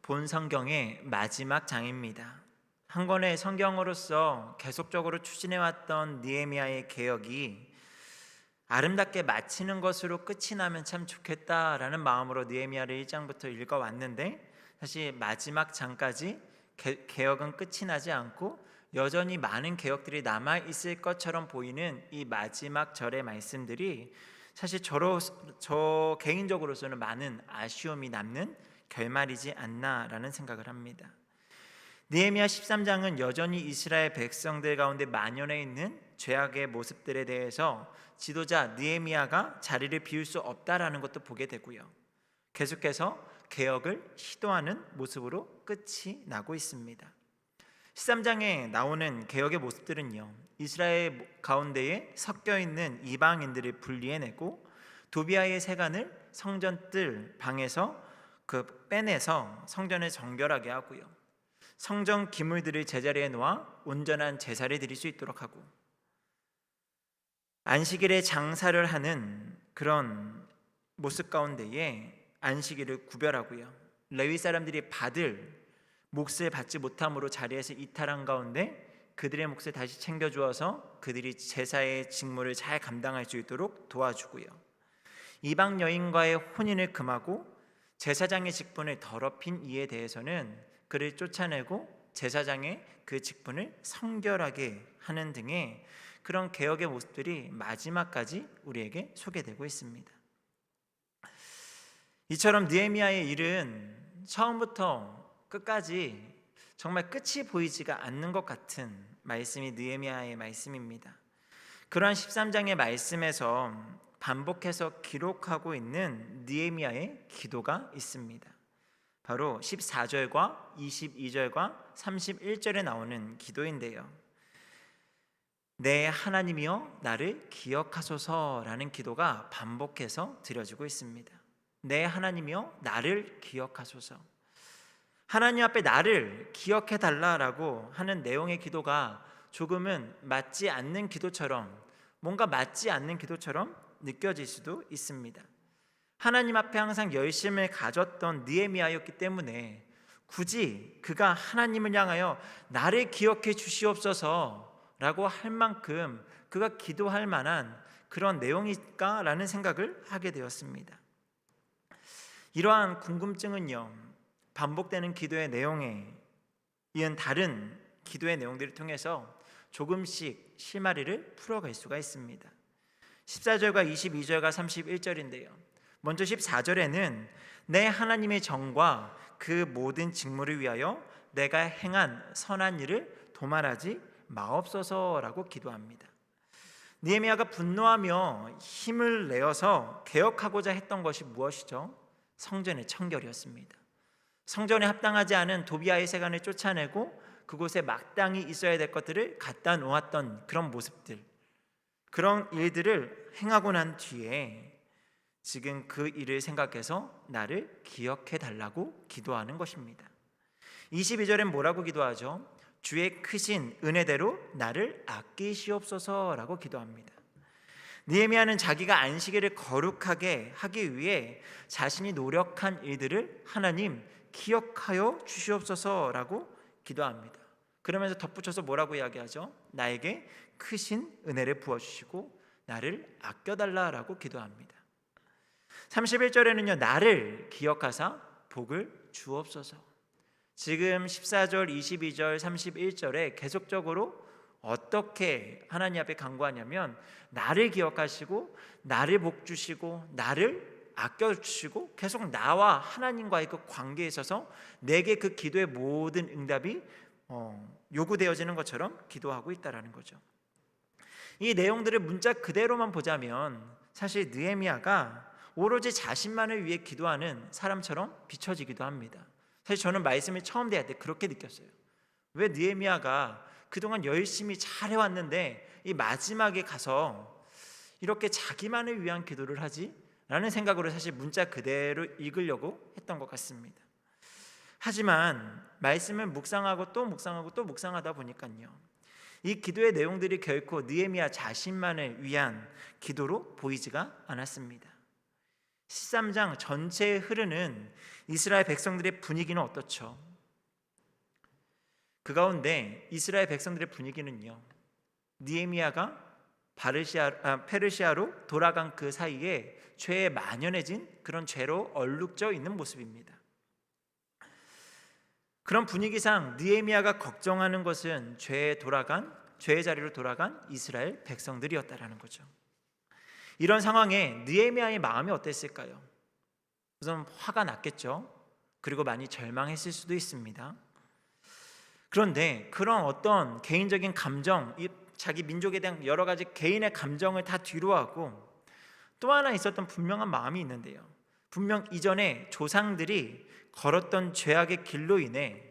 본 성경의 마지막 장입니다. 한 권의 성경으로서 계속적으로 추진해왔던 느헤미야의 개혁이 아름답게 마치는 것으로 끝이 나면 참 좋겠다라는 마음으로 느헤미야를 1장부터 읽어왔는데, 사실 마지막 장까지 개혁은 끝이 나지 않고 여전히 많은 개혁들이 남아있을 것처럼 보이는 이 마지막 절의 말씀들이 사실 저 개인적으로서는 많은 아쉬움이 남는 결말이지 않나라는 생각을 합니다. 느헤미야 13장은 여전히 이스라엘 백성들 가운데 만연해 있는 죄악의 모습들에 대해서 지도자 느헤미야가 자리를 비울 수 없다라는 것도 보게 되고요, 계속해서 개혁을 시도하는 모습으로 끝이 나고 있습니다. 13장에 나오는 개혁의 모습들은요, 이스라엘 가운데에 섞여 있는 이방인들을 분리해내고 도비아의 세간을 성전 뜰 방에서 빼내서 성전을 정결하게 하고요, 성전 기물들을 제자리에 놓아 온전한 제사를 드릴 수 있도록 하고, 안식일에 장사를 하는 그런 모습 가운데에 안식일을 구별하고요, 레위 사람들이 받을 몫을 받지 못함으로 자리에서 이탈한 가운데 그들의 몫을 다시 챙겨주어서 그들이 제사의 직무를 잘 감당할 수 있도록 도와주고요, 이방 여인과의 혼인을 금하고 제사장의 직분을 더럽힌 이에 대해서는 그를 쫓아내고 제사장의 그 직분을 성결하게 하는 등의 그런 개혁의 모습들이 마지막까지 우리에게 소개되고 있습니다. 이처럼 느헤미야의 일은 처음부터 끝까지 정말 끝이 보이지가 않는 것 같은 말씀이 느헤미야의 말씀입니다. 그러한 13장의 말씀에서 반복해서 기록하고 있는 느헤미야의 기도가 있습니다. 바로 14절과 22절과 31절에 나오는 기도인데요, 내 하나님이여 나를 기억하소서라는 기도가 반복해서 드려지고 있습니다. 내 하나님이여 나를 기억하소서. 하나님 앞에 나를 기억해 달라라고 하는 내용의 기도가 조금은 맞지 않는 기도처럼, 뭔가 맞지 않는 기도처럼 느껴질 수도 있습니다. 하나님 앞에 항상 열심을 가졌던 느헤미야였기 때문에 굳이 그가 하나님을 향하여 나를 기억해 주시옵소서라고 할 만큼 그가 기도할 만한 그런 내용일까라는 생각을 하게 되었습니다. 이러한 궁금증은요, 반복되는 기도의 내용에 이은 다른 기도의 내용들을 통해서 조금씩 실마리를 풀어갈 수가 있습니다. 14절과 22절과 31절인데요, 먼저 14절에는 내 하나님의 정과 그 모든 직무를 위하여 내가 행한 선한 일을 도말하지 마옵소서라고 기도합니다. 느헤미야가 분노하며 힘을 내어서 개혁하고자 했던 것이 무엇이죠? 성전의 청결이었습니다. 성전에 합당하지 않은 도비아의 세간을 쫓아내고 그곳에 마땅히 있어야 될 것들을 갖다 놓았던 그런 모습들, 그런 일들을 행하고 난 뒤에 지금 그 일을 생각해서 나를 기억해 달라고 기도하는 것입니다. 22절엔 뭐라고 기도하죠? 주의 크신 은혜대로 나를 아끼시옵소서라고 기도합니다. 느헤미야는 자기가 안식일을 거룩하게 하기 위해 자신이 노력한 일들을 하나님 기억하여 주시옵소서라고 기도합니다. 그러면서 덧붙여서 뭐라고 이야기하죠? 나에게 크신 은혜를 부어주시고 나를 아껴달라라고 기도합니다. 31절에는요, 나를 기억하사 복을 주옵소서. 지금 14절, 22절, 31절에 계속적으로 어떻게 하나님 앞에 간구하냐면 나를 기억하시고 나를 복 주시고 나를 아껴주시고 계속 나와 하나님과의 그 관계에 있어서 내게 그 기도의 모든 응답이 요구되어지는 것처럼 기도하고 있다는 거죠. 이 내용들을 문자 그대로만 보자면 사실 느헤미야가 오로지 자신만을 위해 기도하는 사람처럼 비춰지기도 합니다. 사실 저는 말씀을 처음 대할 때 그렇게 느꼈어요. 왜 느헤미야가 그동안 열심히 잘해왔는데 이 마지막에 가서 이렇게 자기만을 위한 기도를 하지? 라는 생각으로 사실 문자 그대로 읽으려고 했던 것 같습니다. 하지만 말씀을 묵상하고 또 묵상하고 또 묵상하다 보니까요, 이 기도의 내용들이 결코 느헤미야 자신만을 위한 기도로 보이지가 않았습니다. 13장 전체에 흐르는 이스라엘 백성들의 분위기는 어떻죠? 그 가운데 이스라엘 백성들의 분위기는요, 느헤미야가 페르시아로 돌아간 그 사이에 죄에 만연해진 그런 죄로 얼룩져 있는 모습입니다. 그런 분위기상 느헤미야가 걱정하는 것은 죄의 자리로 돌아간 이스라엘 백성들이었다라는 거죠. 이런 상황에 느헤미야의 마음이 어땠을까요? 우선 화가 났겠죠. 그리고 많이 절망했을 수도 있습니다. 그런데 그런 어떤 개인적인 감정, 자기 민족에 대한 여러 가지 개인의 감정을 다 뒤로하고 또 하나 있었던 분명한 마음이 있는데요, 분명 이전에 조상들이 걸었던 죄악의 길로 인해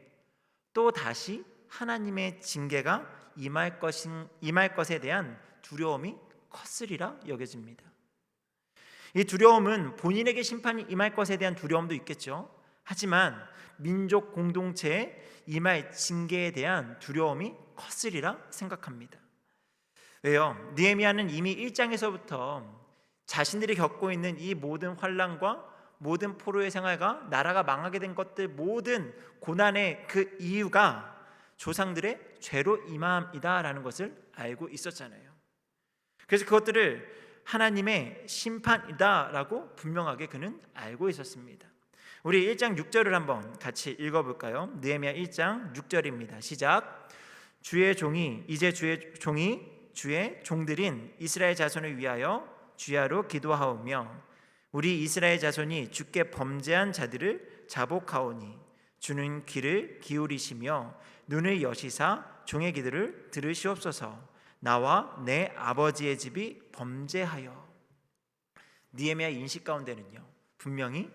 또 다시 하나님의 징계가 임할 것에 대한 두려움이 컸으리라 여겨집니다. 이 두려움은 본인에게 심판이 임할 것에 대한 두려움도 있겠죠. 하지만 민족 공동체에 임할 징계에 대한 두려움이 컸으리라 생각합니다. 왜요? 느헤미야는 이미 1장에서부터 자신들이 겪고 있는 이 모든 환난과 모든 포로의 생활과 나라가 망하게 된 것들, 모든 고난의 그 이유가 조상들의 죄로 임함이다라는 것을 알고 있었잖아요. 그래서 그것들을 하나님의 심판이다라고 분명하게 그는 알고 있었습니다. 우리 1장 6절을 한번 같이 읽어볼까요? 느헤미야 1장 6절입니다. 시작. 주의 종이 주의 종들인 이스라엘 자손을 위하여 주야로 기도하오며 우리 이스라엘 자손이 주께 범죄한 자들을 자복하오니 주는 귀를 기울이시며 눈을 여시사 종의 기도를 들으시옵소서. 나와 내 아버지의 집이 범죄하여. 느헤미야 인식 가운데는요, 분명히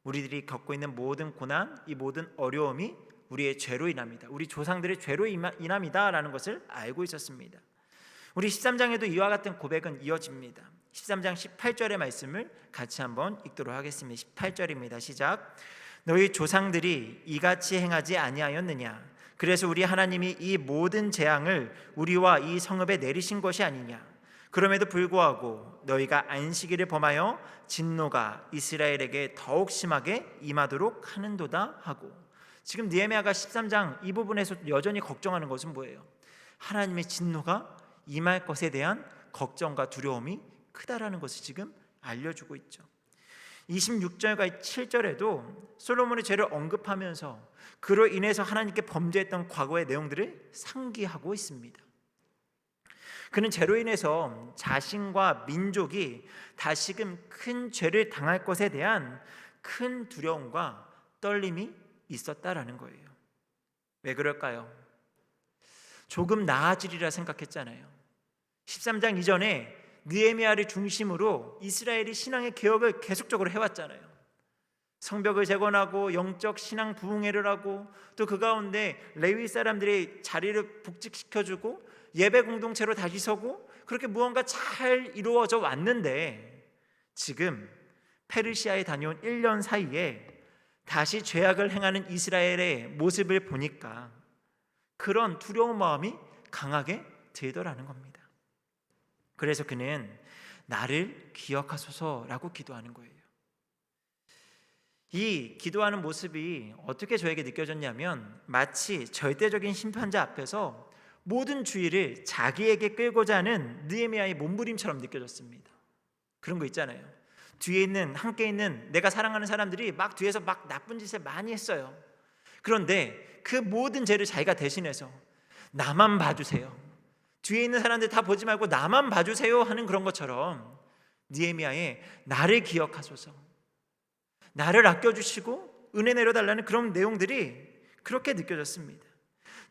우리들이 겪고 있는 모든 고난, 이 모든 어려움이 우리의 죄로 인합니다. 우리 조상들의 죄로 인함이다라는 것을 알고 있었습니다. 우리 13장에도 이와 같은 고백은 이어집니다. 13장 18절의 말씀을 같이 한번 읽도록 하겠습니다. 18절입니다. 시작. 너희 조상들이 이같이 행하지 아니하였느냐? 그래서 우리 하나님이 이 모든 재앙을 우리와 이 성읍에 내리신 것이 아니냐? 그럼에도 불구하고 너희가 안식일을 범하여 진노가 이스라엘에게 더욱 심하게 임하도록 하는도다 하고. 지금 느헤미야가 13장 이 부분에서 여전히 걱정하는 것은 뭐예요? 하나님의 진노가 임할 것에 대한 걱정과 두려움이 크다라는 것을 지금 알려주고 있죠. 26절과 7절에도 솔로몬의 죄를 언급하면서 그로 인해서 하나님께 범죄했던 과거의 내용들을 상기하고 있습니다. 그는 죄로 인해서 자신과 민족이 다시금 큰 죄를 당할 것에 대한 큰 두려움과 떨림이 있었다라는 거예요. 왜 그럴까요? 조금 나아지리라 생각했잖아요. 13장 이전에 느헤미야를 중심으로 이스라엘이 신앙의 개혁을 계속적으로 해왔잖아요. 성벽을 재건하고 영적 신앙 부흥회를 하고 또 그 가운데 레위 사람들의 자리를 복직시켜주고 예배 공동체로 다시 서고 그렇게 무언가 잘 이루어져 왔는데 지금 페르시아에 다녀온 1년 사이에 다시 죄악을 행하는 이스라엘의 모습을 보니까 그런 두려운 마음이 강하게 들더라는 겁니다. 그래서 그는 나를 기억하소서라고 기도하는 거예요. 이 기도하는 모습이 어떻게 저에게 느껴졌냐면 마치 절대적인 심판자 앞에서 모든 주의를 자기에게 끌고자 하는 느헤미야의 몸부림처럼 느껴졌습니다. 그런 거 있잖아요. 함께 있는 내가 사랑하는 사람들이 막 뒤에서 막 나쁜 짓을 많이 했어요. 그런데 그 모든 죄를 자기가 대신해서 나만 봐주세요, 뒤에 있는 사람들 다 보지 말고 나만 봐주세요 하는 그런 것처럼 느헤미야의 나를 기억하소서, 나를 아껴주시고 은혜 내려달라는 그런 내용들이 그렇게 느껴졌습니다.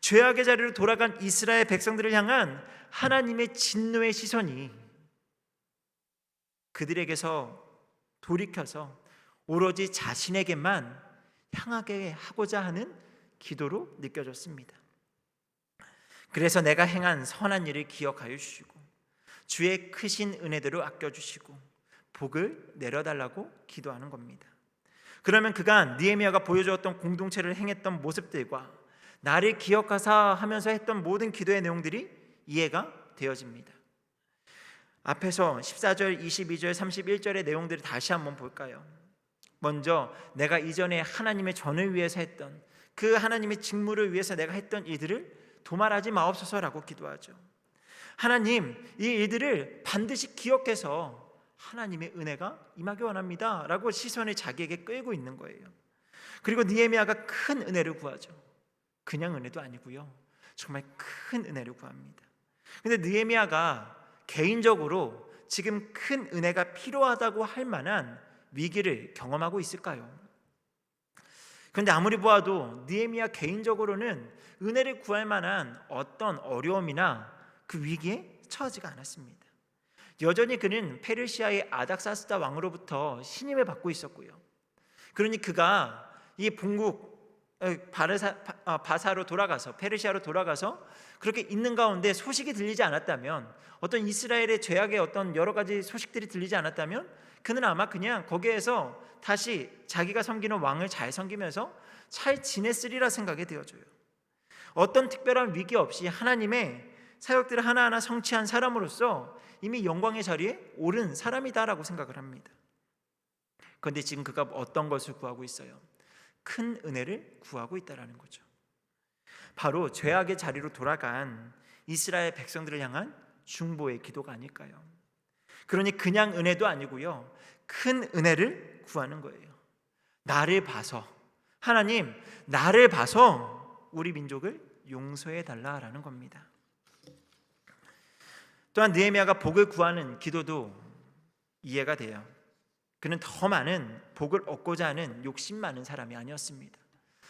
죄악의 자리로 돌아간 이스라엘 백성들을 향한 하나님의 진노의 시선이 그들에게서 돌이켜서 오로지 자신에게만 향하게 하고자 하는 기도로 느껴졌습니다. 그래서 내가 행한 선한 일을 기억하여 주시고 주의 크신 은혜대로 아껴주시고 복을 내려달라고 기도하는 겁니다. 그러면 그간 느헤미야가 보여주었던 공동체를 행했던 모습들과 나를 기억하사 하면서 했던 모든 기도의 내용들이 이해가 되어집니다. 앞에서 14절, 22절, 31절의 내용들을 다시 한번 볼까요? 먼저 내가 이전에 하나님의 전을 위해서 했던 그 하나님의 직무를 위해서 내가 했던 일들을 도말하지 마옵소서라고 기도하죠. 하나님, 이 일들을 반드시 기억해서 하나님의 은혜가 임하기 원합니다 라고 시선을 자기에게 끌고 있는 거예요. 그리고 느헤미야가 큰 은혜를 구하죠. 그냥 은혜도 아니고요, 정말 큰 은혜를 구합니다. 근데 느헤미야가 개인적으로 지금 큰 은혜가 필요하다고 할 만한 위기를 경험하고 있을까요? 그런데 아무리 보아도 느헤미야 개인적으로는 은혜를 구할 만한 어떤 어려움이나 그 위기에 처하지가 않았습니다. 여전히 그는 페르시아의 아닥사스다 왕으로부터 신임을 받고 있었고요. 그러니 그가 이 본국 바사로 돌아가서, 페르시아로 돌아가서 그렇게 있는 가운데 소식이 들리지 않았다면, 어떤 이스라엘의 죄악의 어떤 여러 가지 소식들이 들리지 않았다면 그는 아마 그냥 거기에서 다시 자기가 섬기는 왕을 잘 섬기면서 잘 지냈으리라 생각이 되어져요. 어떤 특별한 위기 없이 하나님의 사역들을 하나하나 성취한 사람으로서 이미 영광의 자리에 오른 사람이다라고 생각을 합니다. 그런데 지금 그가 어떤 것을 구하고 있어요? 큰 은혜를 구하고 있다라는 거죠. 바로 죄악의 자리로 돌아간 이스라엘 백성들을 향한 중보의 기도가 아닐까요? 그러니 그냥 은혜도 아니고요, 큰 은혜를 구하는 거예요. 나를 봐서, 하나님 나를 봐서 우리 민족을 용서해 달라라는 겁니다. 또한 느헤미야가 복을 구하는 기도도 이해가 돼요. 그는 더 많은 복을 얻고자 하는 욕심 많은 사람이 아니었습니다.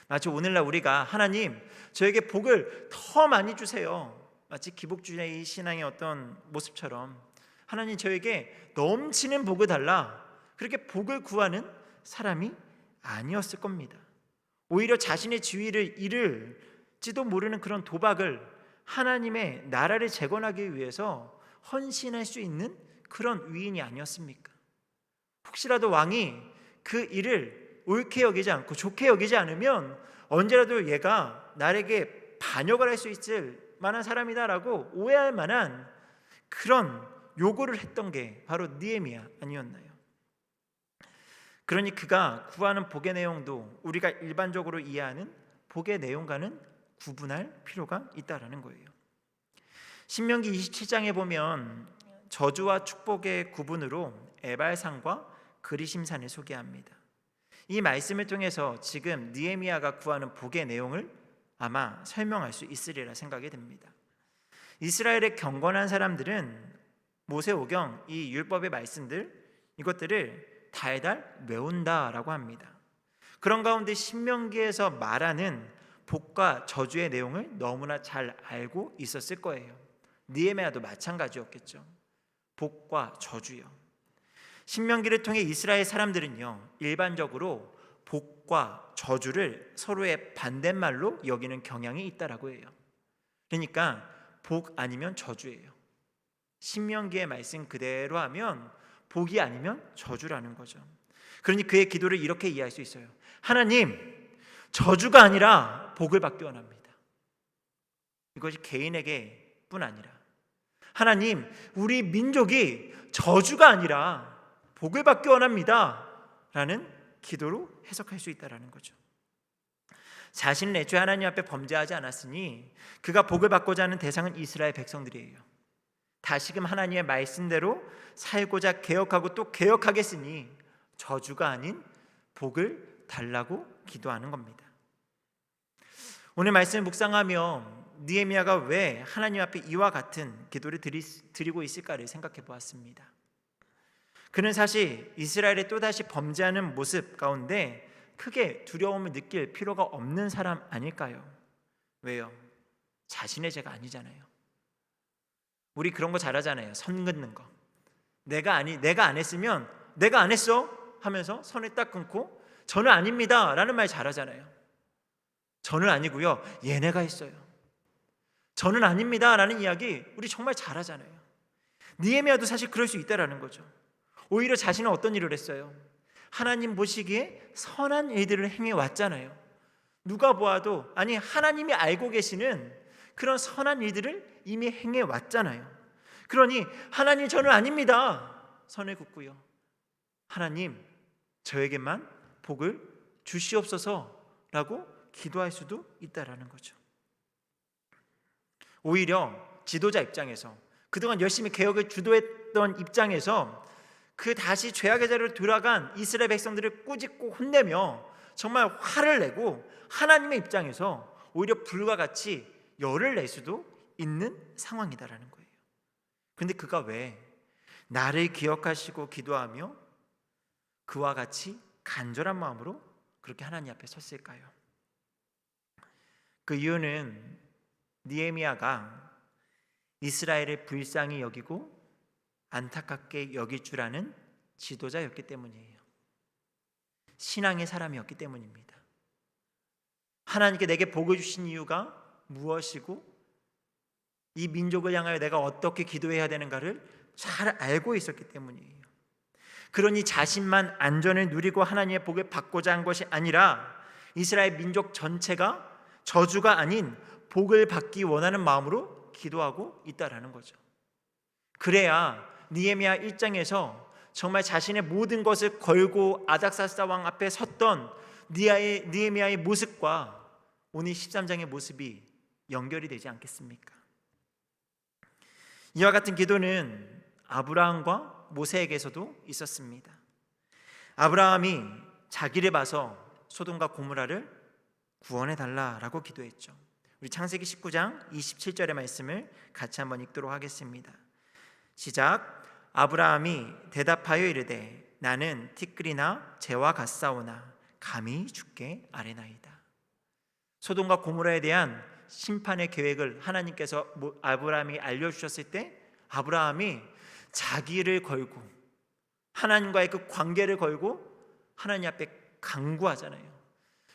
마치 오늘날 우리가 하나님 저에게 복을 더 많이 주세요, 마치 기복주의 신앙의 어떤 모습처럼 하나님 저에게 넘치는 복을 달라, 그렇게 복을 구하는 사람이 아니었을 겁니다. 오히려 자신의 지위를 잃을지도 모르는 그런 도박을 하나님의 나라를 재건하기 위해서 헌신할 수 있는 그런 위인이 아니었습니까? 혹시라도 왕이 그 일을 옳게 여기지 않고 좋게 여기지 않으면 언제라도 얘가 나에게 반역을 할 수 있을 만한 사람이다라고 오해할 만한 그런 요구를 했던 게 바로 느헤미야 아니었나요? 그러니 그가 구하는 복의 내용도 우리가 일반적으로 이해하는 복의 내용과는 구분할 필요가 있다라는 거예요. 신명기 27장에 보면 저주와 축복의 구분으로 에발산과 그리심산을 소개합니다. 이 말씀을 통해서 지금 느헤미야가 구하는 복의 내용을 아마 설명할 수 있으리라 생각이 듭니다. 이스라엘의 경건한 사람들은 모세오경 이 율법의 말씀들, 이것들을 달달 외운다라고 합니다. 그런 가운데 신명기에서 말하는 복과 저주의 내용을 너무나 잘 알고 있었을 거예요. 느헤미야도 마찬가지였겠죠. 복과 저주요. 신명기를 통해 이스라엘 사람들은요, 일반적으로 복과 저주를 서로의 반대말로 여기는 경향이 있다라고 해요. 그러니까 복 아니면 저주예요. 신명기의 말씀 그대로 하면 복이 아니면 저주라는 거죠. 그러니 그의 기도를 이렇게 이해할 수 있어요. 하나님, 저주가 아니라 복을 받기 원합니다. 이것이 개인에게 뿐 아니라 하나님, 우리 민족이 저주가 아니라 복을 받기 원합니다 라는 기도로 해석할 수 있다는 거죠. 자신은 애초에 하나님 앞에 범죄하지 않았으니 그가 복을 받고자 하는 대상은 이스라엘 백성들이에요. 다시금 하나님의 말씀대로 살고자 개혁하고 또 개혁하겠으니 저주가 아닌 복을 달라고 기도하는 겁니다. 오늘 말씀을 묵상하며 느헤미야가 왜 하나님 앞에 이와 같은 기도를 드리고 있을까를 생각해 보았습니다. 그는 사실 이스라엘의 또다시 범죄하는 모습 가운데 크게 두려움을 느낄 필요가 없는 사람 아닐까요? 왜요? 자신의 죄가 아니잖아요. 우리 그런 거 잘하잖아요. 선 긋는 거. 내가 안 했으면 내가 안 했어 하면서 선을 딱 끊고 저는 아닙니다 라는 말 잘하잖아요. 저는 아니고요, 얘네가 했어요. 저는 아닙니다 라는 이야기 우리 정말 잘하잖아요. 느헤미야도 사실 그럴 수 있다라는 거죠. 오히려 자신은 어떤 일을 했어요? 하나님 보시기에 선한 일들을 행해 왔잖아요. 누가 보아도 하나님이 알고 계시는 그런 선한 일들을 이미 행해 왔잖아요. 그러니 하나님 저는 아닙니다. 선을 긋고요. 하나님 저에게만 복을 주시옵소서라고 기도할 수도 있다라는 거죠. 오히려 지도자 입장에서 그동안 열심히 개혁을 주도했던 입장에서 그 다시 죄악의 자리로 돌아간 이스라엘 백성들을 꾸짖고 혼내며 정말 화를 내고 하나님의 입장에서 오히려 불과 같이 열을 낼 수도 있는 상황이다라는 거예요. 그런데 그가 왜 나를 기억하시고 기도하며 그와 같이 간절한 마음으로 그렇게 하나님 앞에 섰을까요? 그 이유는 느헤미야가 이스라엘을 불쌍히 여기고 안타깝게 여길 줄 아는 지도자였기 때문이에요. 신앙의 사람이었기 때문입니다. 하나님께 내게 복을 주신 이유가 무엇이고 이 민족을 향하여 내가 어떻게 기도해야 되는가를 잘 알고 있었기 때문이에요. 그러니 자신만 안전을 누리고 하나님의 복을 받고자 한 것이 아니라 이스라엘 민족 전체가 저주가 아닌 복을 받기 원하는 마음으로 기도하고 있다라는 거죠. 그래야 느헤미야 1장에서 정말 자신의 모든 것을 걸고 아닥사스다 왕 앞에 섰던 느헤미야의 모습과 오늘 13장의 모습이 연결이 되지 않겠습니까? 이와 같은 기도는 아브라함과 모세에게서도 있었습니다. 아브라함이 자기를 봐서 소돔과 고모라를 구원해 달라라고 기도했죠. 우리 창세기 19장 27절의 말씀을 같이 한번 읽도록 하겠습니다. 시작. 아브라함이 대답하여 이르되 나는 티끌이나 재와 같사오나 감히 주께 아뢰나이다. 소돔과 고모라에 대한 심판의 계획을 하나님께서 아브라함이 알려주셨을 때 아브라함이 자기를 걸고 하나님과의 그 관계를 걸고 하나님 앞에 간구하잖아요.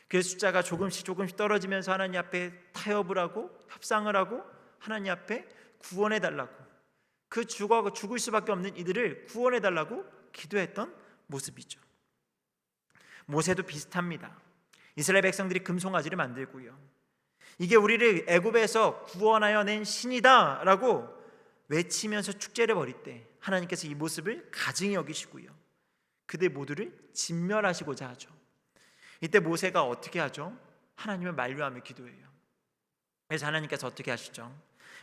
그 숫자가 조금씩 떨어지면서 하나님 앞에 타협을 하고 협상을 하고 하나님 앞에 구원해 달라고, 그 죽을 수밖에 없는 이들을 구원해 달라고 기도했던 모습이죠. 모세도 비슷합니다. 이스라엘 백성들이 금송아지를 만들고요, 이게 우리를 애굽에서 구원하여 낸 신이다 라고 외치면서 축제를 벌일 때 하나님께서 이 모습을 가증히 여기시고요, 그들 모두를 진멸하시고자 하죠. 이때 모세가 어떻게 하죠? 하나님을 만류하며 기도해요. 그래서 하나님께서 어떻게 하시죠?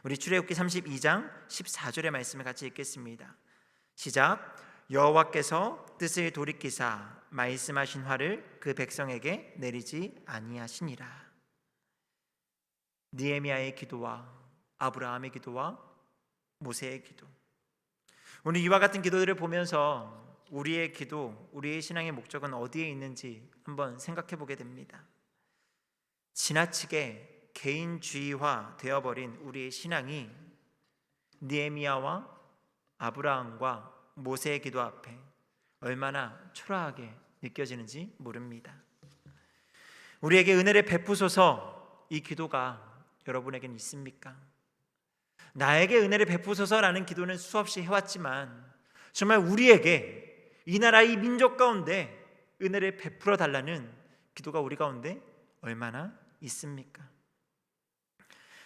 우리 출애굽기 32장 14절의 말씀을 같이 읽겠습니다. 시작. 여호와께서 뜻을 돌이키사 말씀하신 화를 그 백성에게 내리지 아니하시니라. 느헤미야의 기도와 아브라함의 기도와 모세의 기도, 오늘 이와 같은 기도들을 보면서 우리의 기도, 우리의 신앙의 목적은 어디에 있는지 한번 생각해 보게 됩니다. 지나치게 개인주의화 되어버린 우리의 신앙이 느헤미야와 아브라함과 모세의 기도 앞에 얼마나 초라하게 느껴지는지 모릅니다. 우리에게 은혜를 베푸소서, 이 기도가 여러분에게는 있습니까? 나에게 은혜를 베푸소서라는 기도는 수없이 해왔지만 정말 우리에게 이 나라 이 민족 가운데 은혜를 베풀어 달라는 기도가 우리 가운데 얼마나 있습니까?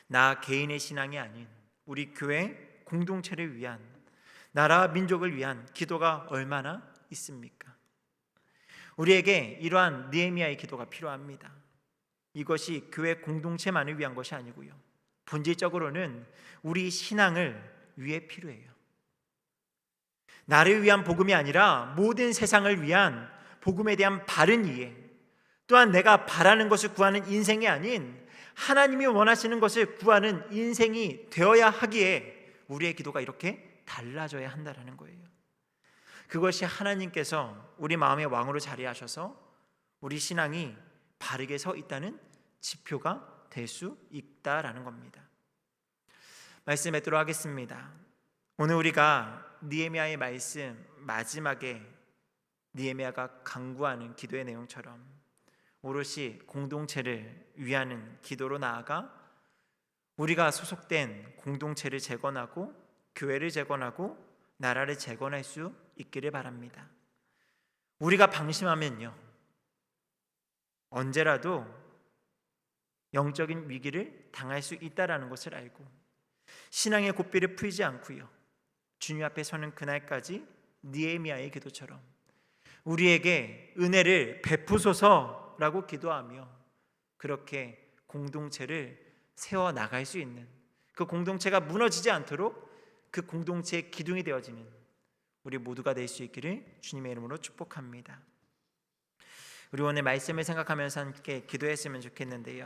나 개인의 신앙이 아닌 우리 교회 공동체를 위한, 나라 민족을 위한 기도가 얼마나 있습니까? 우리에게 이러한 느헤미야의 기도가 필요합니다. 이것이 교회 공동체만을 위한 것이 아니고요, 본질적으로는 우리 신앙을 위해 필요해요. 나를 위한 복음이 아니라 모든 세상을 위한 복음에 대한 바른 이해, 또한 내가 바라는 것을 구하는 인생이 아닌 하나님이 원하시는 것을 구하는 인생이 되어야 하기에 우리의 기도가 이렇게 달라져야 한다는 거예요. 그것이 하나님께서 우리 마음의 왕으로 자리하셔서 우리 신앙이 바르게 서 있다는 지표가 될 수 있다라는 겁니다. 말씀 맺도록 하겠습니다. 오늘 우리가 느헤미야의 말씀 마지막에 느헤미야가 간구하는 기도의 내용처럼 오롯이 공동체를 위하는 기도로 나아가 우리가 소속된 공동체를 재건하고 교회를 재건하고 나라를 재건할 수 있기를 바랍니다. 우리가 방심하면요, 언제라도 영적인 위기를 당할 수 있다라는 것을 알고 신앙의 고삐를 풀지 않고요, 주님 앞에 서는 그날까지 느헤미야의 기도처럼 우리에게 은혜를 베푸소서라고 기도하며 그렇게 공동체를 세워 나갈 수 있는, 그 공동체가 무너지지 않도록 그 공동체의 기둥이 되어지는 우리 모두가 될 수 있기를 주님의 이름으로 축복합니다. 우리 오늘 말씀을 생각하면서 함께 기도했으면 좋겠는데요.